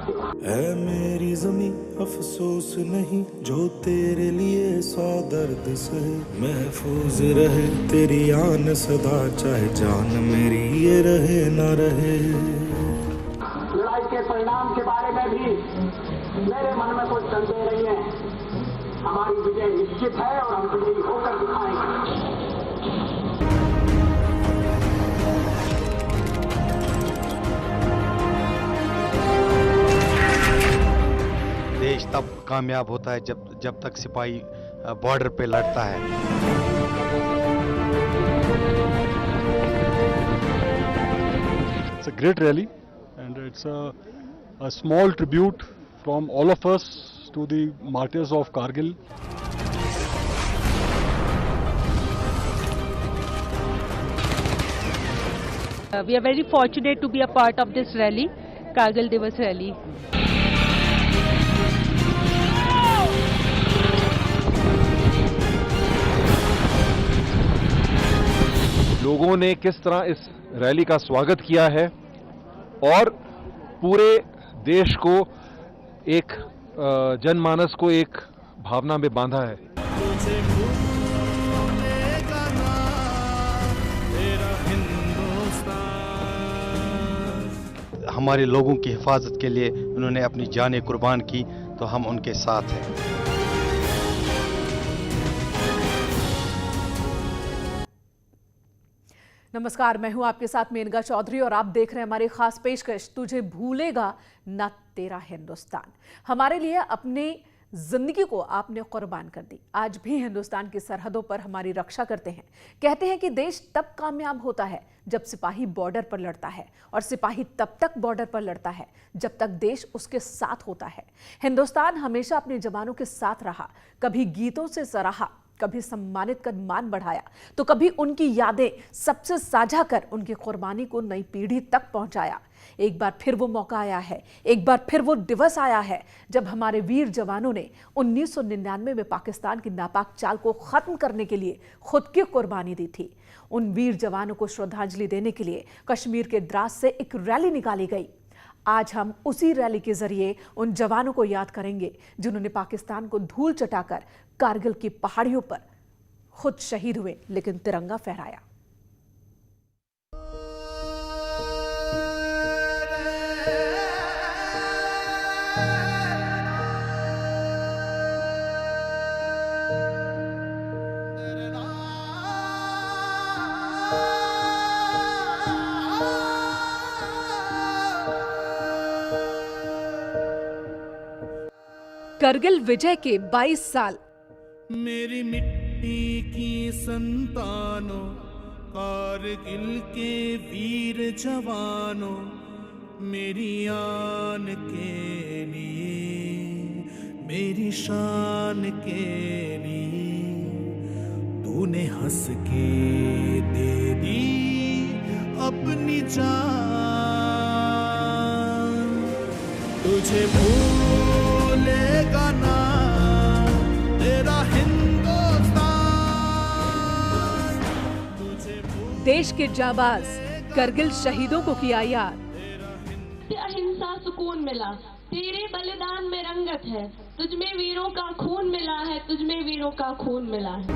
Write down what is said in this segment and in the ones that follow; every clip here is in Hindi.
ऐ मेरी ज़मीं अफसोस नहीं जो तेरे लिए सौ दर्द सहे, महफूज रहे तेरी आन सदा चाहे जान मेरी ये रहे ना रहे। लड़ाई के परिणाम के बारे में भी मेरे मन में कोई संदेह नहीं है। हमारी विजय निश्चित है और हम विजयी होकर दिखाएंगे। देश तब कामयाब होता है जब तक सिपाही बॉर्डर पे लड़ता है। It's a great rally and it's a small tribute from all of us to the martyrs of Kargil. We are very fortunate to be a part of this rally, Kargil Divas rally. लोगों ने किस तरह इस रैली का स्वागत किया है और पूरे देश को एक जनमानस को एक भावना में बांधा है। हमारे लोगों की हिफाजत के लिए उन्होंने अपनी जानें कुर्बान की, तो हम उनके साथ हैं। नमस्कार, मैं हूं आपके साथ मेनका चौधरी और आप देख रहे हैं हमारी खास पेशकश तुझे भूलेगा ना तेरा हिंदुस्तान। हमारे लिए अपनी जिंदगी को आपने कुर्बान कर दी। आज भी हिंदुस्तान की सरहदों पर हमारी रक्षा करते हैं। कहते हैं कि देश तब कामयाब होता है जब सिपाही बॉर्डर पर लड़ता है और सिपाही तब तक बॉर्डर पर लड़ता है जब तक देश उसके साथ होता है। हिंदुस्तान हमेशा अपने जवानों के साथ रहा, कभी गीतों से सराहा, कभी सम्मानित कर मान बढ़ाया, तो कभी उनकी यादें सबसे साझा कर उनकी कुर्बानी को नई पीढ़ी तक पहुंचाया। एक बार फिर वो मौका आया है, एक बार फिर वो दिवस आया है जब हमारे वीर जवानों ने 1999 में पाकिस्तान की नापाक चाल को खत्म करने के लिए खुद की कुर्बानी दी थी। उन वीर जवानों को श्रद्धांजलि देने के लिए कश्मीर के द्रास से एक रैली निकाली गई। आज हम उसी रैली के जरिए उन जवानों को याद करेंगे जिन्होंने पाकिस्तान को धूल चटाकर कारगिल की पहाड़ियों पर खुद शहीद हुए लेकिन तिरंगा फहराया। कारगिल विजय के 22 साल। मेरी मिट्टी की संतानों, कारगिल के वीर जवानों, मेरी आन के लिए, मेरी शान के लिए तूने हंस के दे दी अपनी जान। तुझे भूलेगा ना तेरा हिंदुस्तान। देश के जाबाज कारगिल शहीदों को किया याद। अहिंसा सुकून मिला, तेरे बलिदान में रंगत है, तुझमें वीरों का खून मिला है, तुझमें वीरों का खून मिला है।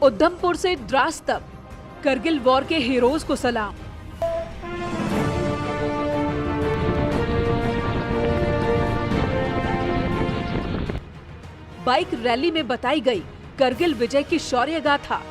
उधमपुर से द्रास तक कारगिल वॉर के हीरोज को सलाम। बाइक रैली में बताई गई कारगिल विजय की शौर्य गाथा।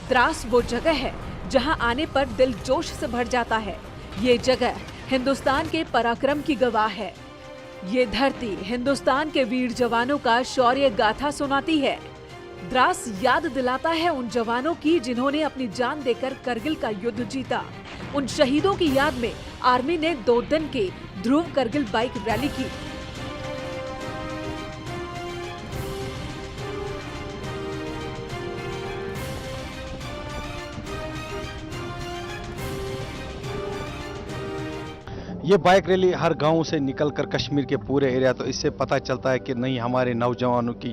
द्रास वो जगह है जहां आने पर दिल जोश से भर जाता है। ये जगह हिंदुस्तान के पराक्रम की गवाह है। ये धरती हिंदुस्तान के वीर जवानों का शौर्य गाथा सुनाती है। द्रास याद दिलाता है उन जवानों की जिन्होंने अपनी जान देकर कारगिल का युद्ध जीता। उन शहीदों की याद में आर्मी ने 2 दिन के ध्रुव कारगिल बाइक रैली की। ये बाइक रैली हर गांव से निकलकर कश्मीर के पूरे एरिया, तो इससे पता चलता है कि नहीं, हमारे नौजवानों की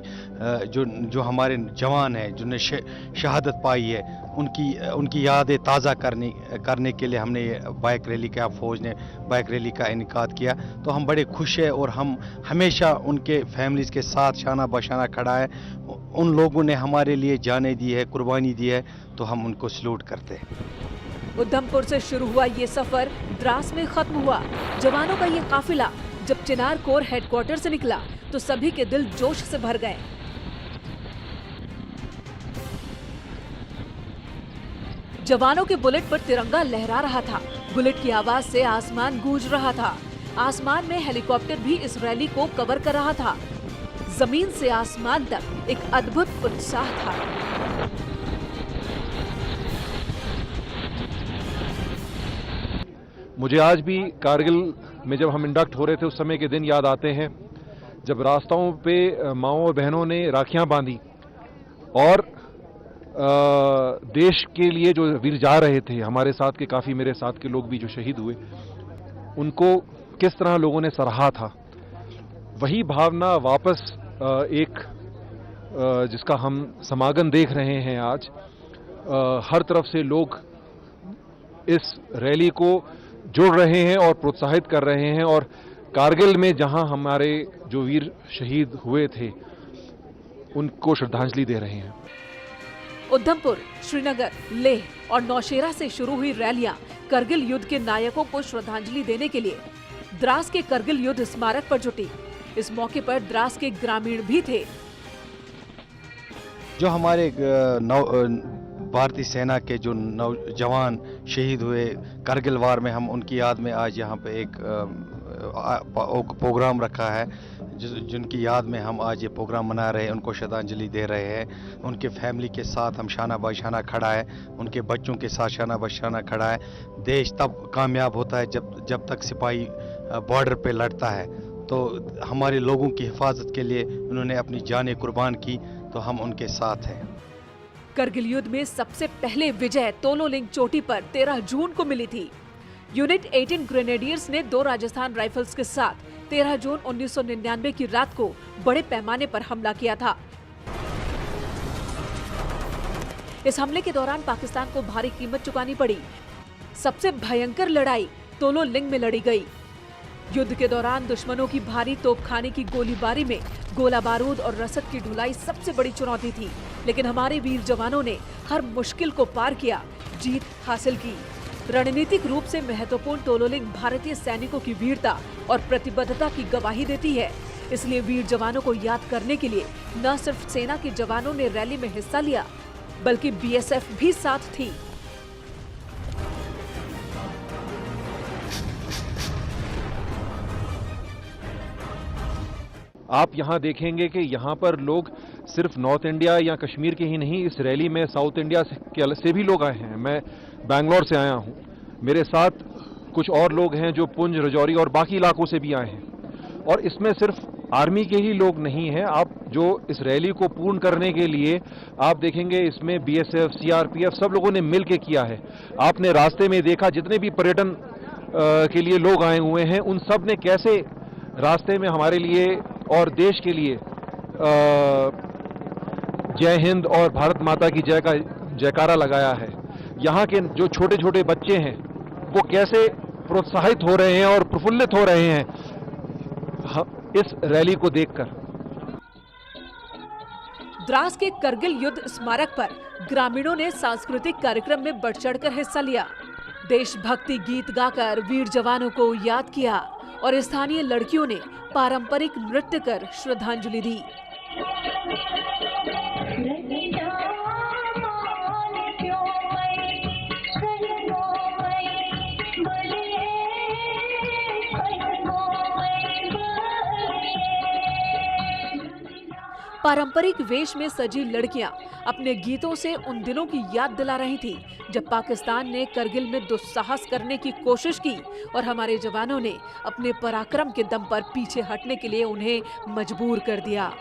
जो हमारे जवान हैं जिन्होंने शहादत पाई है, उनकी यादें ताज़ा करने के लिए हमने ये बाइक रैली का, फौज ने बाइक रैली का इनेकाद किया। तो हम बड़े खुश हैं और हम हमेशा उनके फैमिलीज़ के साथ शाना बशाना खड़ा है। उन लोगों ने हमारे लिए जाने दी है, कुर्बानी दी है, तो हम उनको सल्यूट करते हैं। उधमपुर से शुरू हुआ ये सफर द्रास में खत्म हुआ। जवानों का ये काफिला जब चिनार कोर हेडक्वार्टर से निकला तो सभी के दिल जोश से भर गए। जवानों के बुलेट पर तिरंगा लहरा रहा था। बुलेट की आवाज से आसमान गूंज रहा था। आसमान में हेलीकॉप्टर भी इस रैली को कवर कर रहा था। जमीन से आसमान तक एक अद्भुत उत्साह था। मुझे आज भी कारगिल में जब हम इंडक्ट हो रहे थे उस समय के दिन याद आते हैं, जब रास्ताओं पे माँओं और बहनों ने राखियां बांधी और देश के लिए जो वीर जा रहे थे, हमारे साथ के काफ़ी मेरे साथ के लोग भी जो शहीद हुए, उनको किस तरह लोगों ने सराहा था। वही भावना वापस जिसका हम समागम देख रहे हैं आज, हर तरफ से लोग इस रैली को जुड़ रहे हैं और प्रोत्साहित कर रहे हैं और कारगिल में जहां हमारे जो वीर शहीद हुए थे उनको श्रद्धांजलि दे रहे हैं। उधमपुर, श्रीनगर, लेह और नौशेरा से शुरू हुई रैलियां करगिल युद्ध के नायकों को श्रद्धांजलि देने के लिए द्रास के करगिल युद्ध स्मारक पर जुटी। इस मौके पर द्रास के ग्रामीण भी थे। जो हमारे भारतीय सेना के जो नौजवान शहीद हुए करगिल वार में, हम उनकी याद में आज यहाँ पे एक प्रोग्राम रखा है, जिनकी याद में हम आज ये प्रोग्राम मना रहे हैं, उनको श्रद्धांजलि दे रहे हैं। उनके फैमिली के साथ हम शाना बशाना खड़ा है, उनके बच्चों के साथ शाना बशाना खड़ा है। देश तब कामयाब होता है जब तक सिपाही बॉर्डर पे लड़ता है। तो हमारे लोगों की हिफाजत के लिए उन्होंने अपनी जानें कुर्बान की, तो हम उनके साथ हैं। करगिल युद्ध में सबसे पहले विजय तोलोलिंग चोटी पर 13 जून को मिली थी। यूनिट 18 ग्रेनेडियर्स ने 2 राजस्थान राइफल्स के साथ 13 जून 1999 की रात को बड़े पैमाने पर हमला किया था। इस हमले के दौरान पाकिस्तान को भारी कीमत चुकानी पड़ी। सबसे भयंकर लड़ाई तोलोलिंग में लड़ी गई। युद्ध के दौरान दुश्मनों की भारी तोपखाने की गोलीबारी में गोला बारूद और रसद की ढुलाई सबसे बड़ी चुनौती थी, लेकिन हमारे वीर जवानों ने हर मुश्किल को पार किया, जीत हासिल की। रणनीतिक रूप से महत्वपूर्ण तोलोलिंग भारतीय सैनिकों की वीरता और प्रतिबद्धता की गवाही देती है। इसलिए वीर जवानों को याद करने के लिए न सिर्फ सेना के जवानों ने रैली में हिस्सा लिया, बल्कि बीएसएफ भी साथ थी। आप यहाँ देखेंगे कि यहाँ पर लोग सिर्फ नॉर्थ इंडिया या कश्मीर के ही नहीं, इस रैली में साउथ इंडिया से भी लोग आए हैं। मैं बैंगलोर से आया हूँ, मेरे साथ कुछ और लोग हैं जो पुंछ, राजौरी और बाकी इलाकों से भी आए हैं। और इसमें सिर्फ आर्मी के ही लोग नहीं हैं, आप जो इस रैली को पूर्ण करने के लिए आप देखेंगे इसमें बीएसएफ, सीआरपीएफ सब लोगों ने मिल के किया है। आपने रास्ते में देखा जितने भी पर्यटन के लिए लोग आए हुए हैं, उन सब ने कैसे रास्ते में हमारे लिए और देश के लिए जय हिंद और भारत माता की जय का जयकारा लगाया है। यहाँ के जो छोटे छोटे बच्चे हैं वो कैसे प्रोत्साहित हो रहे हैं और प्रफुल्लित हो रहे हैं इस रैली को देखकर। द्रास के करगिल युद्ध स्मारक पर ग्रामीणों ने सांस्कृतिक कार्यक्रम में बढ़ चढ़कर हिस्सा लिया। देशभक्ति गीत गाकर वीर जवानों को याद किया और स्थानीय लड़कियों ने पारंपरिक नृत्य कर श्रद्धांजलि दी। पारंपरिक वेश में सजी लड़कियां अपने गीतों से उन दिनों की याद दिला रही थी जब पाकिस्तान ने करगिल में दुस्साहस करने की कोशिश की और हमारे जवानों ने अपने पराक्रम के दम पर पीछे हटने के लिए उन्हें मजबूर कर दिया।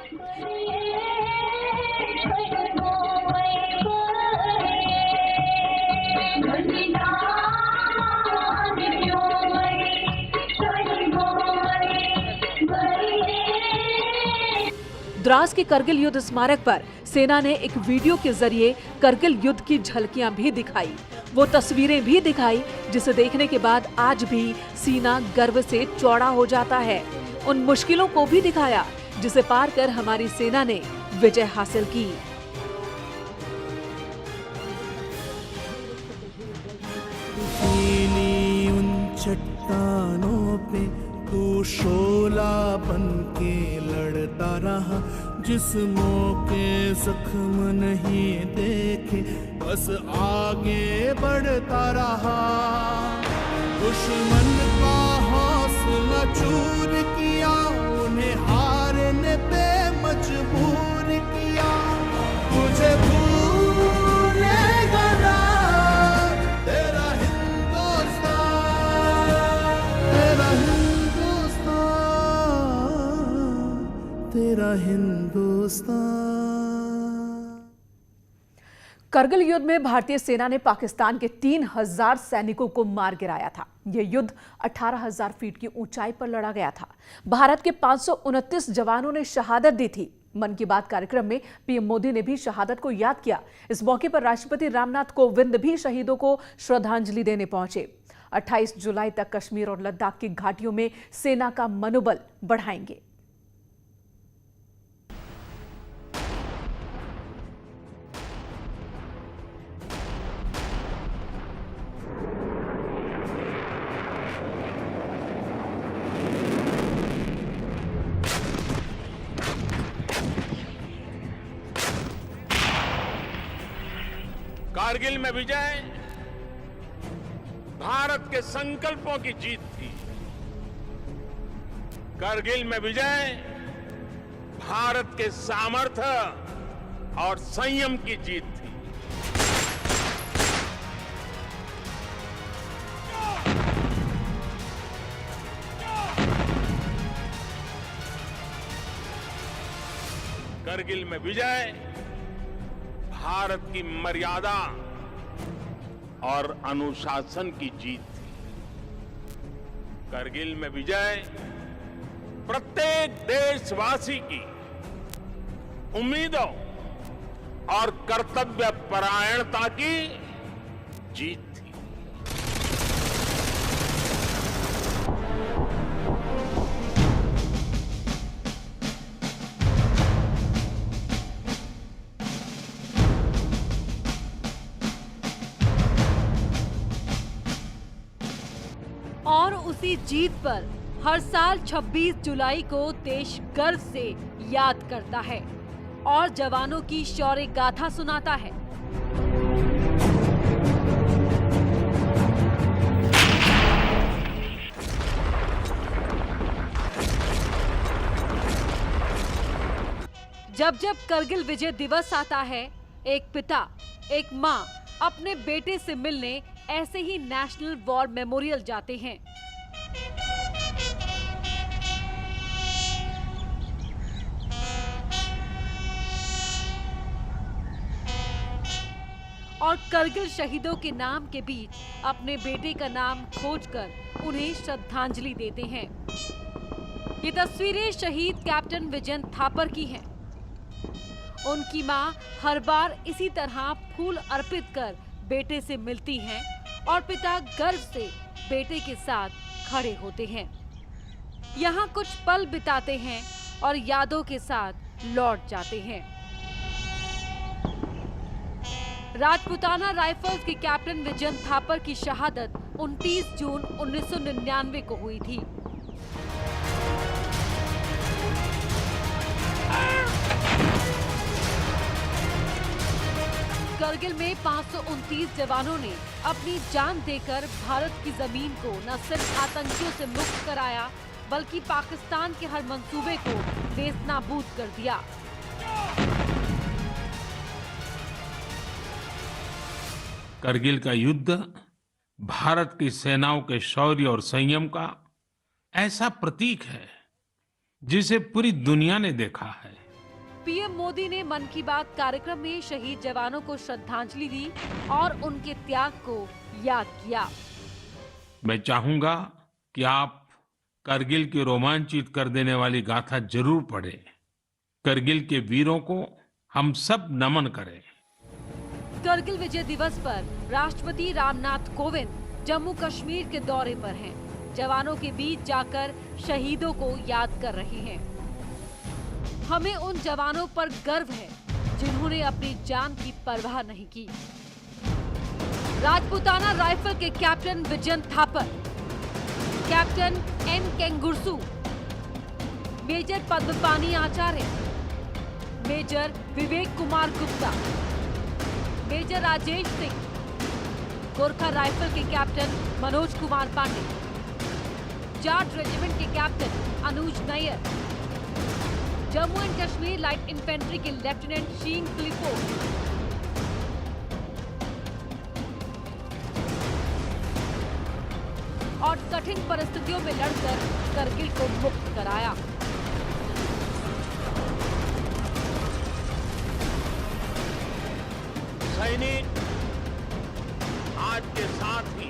द्रास के करगिल युद्ध स्मारक पर सेना ने एक वीडियो के जरिए करगिल युद्ध की झलकियां भी दिखाई, वो तस्वीरें भी दिखाई जिसे देखने के बाद आज भी सीना गर्व से चौड़ा हो जाता है। उन मुश्किलों को भी दिखाया जिसे पार कर हमारी सेना ने विजय हासिल की। उन चट्टानों पे तू शोला बन के लड़ता रहा, जिस मौके जख्म नहीं देखे बस आगे बढ़ता रहा। दुश्मन का हौसला चूर किया, उन्हें हारने पे मजबूर किया। मुझे भूलेगा ना तेरा तेरा हिंदुस्तान। करगिल युद्ध में भारतीय सेना ने पाकिस्तान के 3000 सैनिकों को मार गिराया था। यह युद्ध 18,000 फीट की ऊंचाई पर लड़ा गया था। भारत के 529 जवानों ने शहादत दी थी। मन की बात कार्यक्रम में पीएम मोदी ने भी शहादत को याद किया। इस मौके पर राष्ट्रपति रामनाथ कोविंद भी शहीदों को श्रद्धांजलि देने पहुंचे। 28 जुलाई तक कश्मीर और लद्दाख की घाटियों में सेना का मनोबल बढ़ाएंगे। कारगिल में विजय भारत के संकल्पों की जीत थी। कारगिल में विजय भारत के सामर्थ्य और संयम की जीत थी। कारगिल में विजय भारत की मर्यादा और अनुशासन की जीत थी। कारगिल में विजय प्रत्येक देशवासी की उम्मीदों और कर्तव्य परायणता की जीत थी। और उसी जीत पर हर साल 26 जुलाई को देश गर्व से याद करता है और जवानों की शौर्य गाथा सुनाता है। जब जब करगिल विजय दिवस आता है, एक पिता, एक माँ अपने बेटे से मिलने ऐसे ही नेशनल वॉर मेमोरियल जाते हैं। और करगिल शहीदों के नाम के बीच अपने बेटे का नाम खोजकर उन्हें श्रद्धांजलि देते हैं। ये तस्वीरें शहीद कैप्टन विजयन थापर की हैं। उनकी मां हर बार इसी तरह फूल अर्पित कर बेटे से मिलती हैं और पिता गर्व से बेटे के साथ खड़े होते हैं। यहाँ कुछ पल बिताते हैं और यादों के साथ लौट जाते हैं। राजपुताना राइफल्स के कैप्टन विजयन थापर की शहादत 29 जून 1999 को हुई थी। करगिल में 529 जवानों ने अपनी जान देकर भारत की जमीन को न सिर्फ आतंकियों से मुक्त कराया, बल्कि पाकिस्तान के हर मंसूबे को नेस्तनाबूद कर दिया। करगिल का युद्ध भारत की सेनाओं के शौर्य और संयम का ऐसा प्रतीक है जिसे पूरी दुनिया ने देखा है। पीएम मोदी ने मन की बात कार्यक्रम में शहीद जवानों को श्रद्धांजलि दी और उनके त्याग को याद किया। मैं चाहूंगा कि आप करगिल की रोमांचित कर देने वाली गाथा जरूर पढ़ें। करगिल के वीरों को हम सब नमन करें। करगिल विजय दिवस पर राष्ट्रपति रामनाथ कोविंद जम्मू कश्मीर के दौरे पर हैं। जवानों के बीच जाकर शहीदों को याद कर रहे हैं। हमें उन जवानों पर गर्व है जिन्होंने अपनी जान की परवाह नहीं की। राजपूताना राइफल के captain Vijayant Thapar, captain N Kenguruse, major Padmapani Acharya, major Vivek Kumar Gupta, major Rajesh Singh, Gorkha rifle के कैप्टन मनोज कुमार पांडे, जाट रेजिमेंट के captain Anuj Nair, Jammu and Kashmir light infantry के लेफ्टिनेंट शीन फिलिपो, और कठिन परिस्थितियों में लड़कर करगिल को मुक्त कराया। सैनिक आज के साथ ही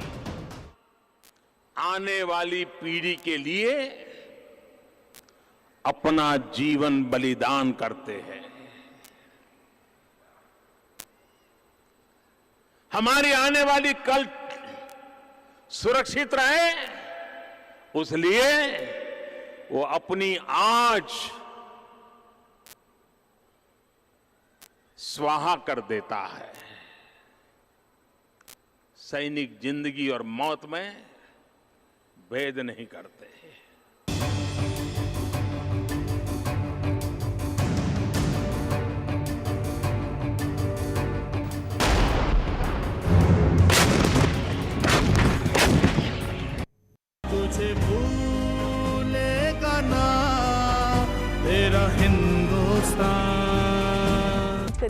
आने वाली पीढ़ी के लिए अपना जीवन बलिदान करते हैं। हमारी आने वाली कल सुरक्षित रहे, उसलिए वो अपनी आज स्वाहा कर देता है। सैनिक जिंदगी और मौत में भेद नहीं करते। तुझे भूलेगा ना तेरा हिंदुस्तान।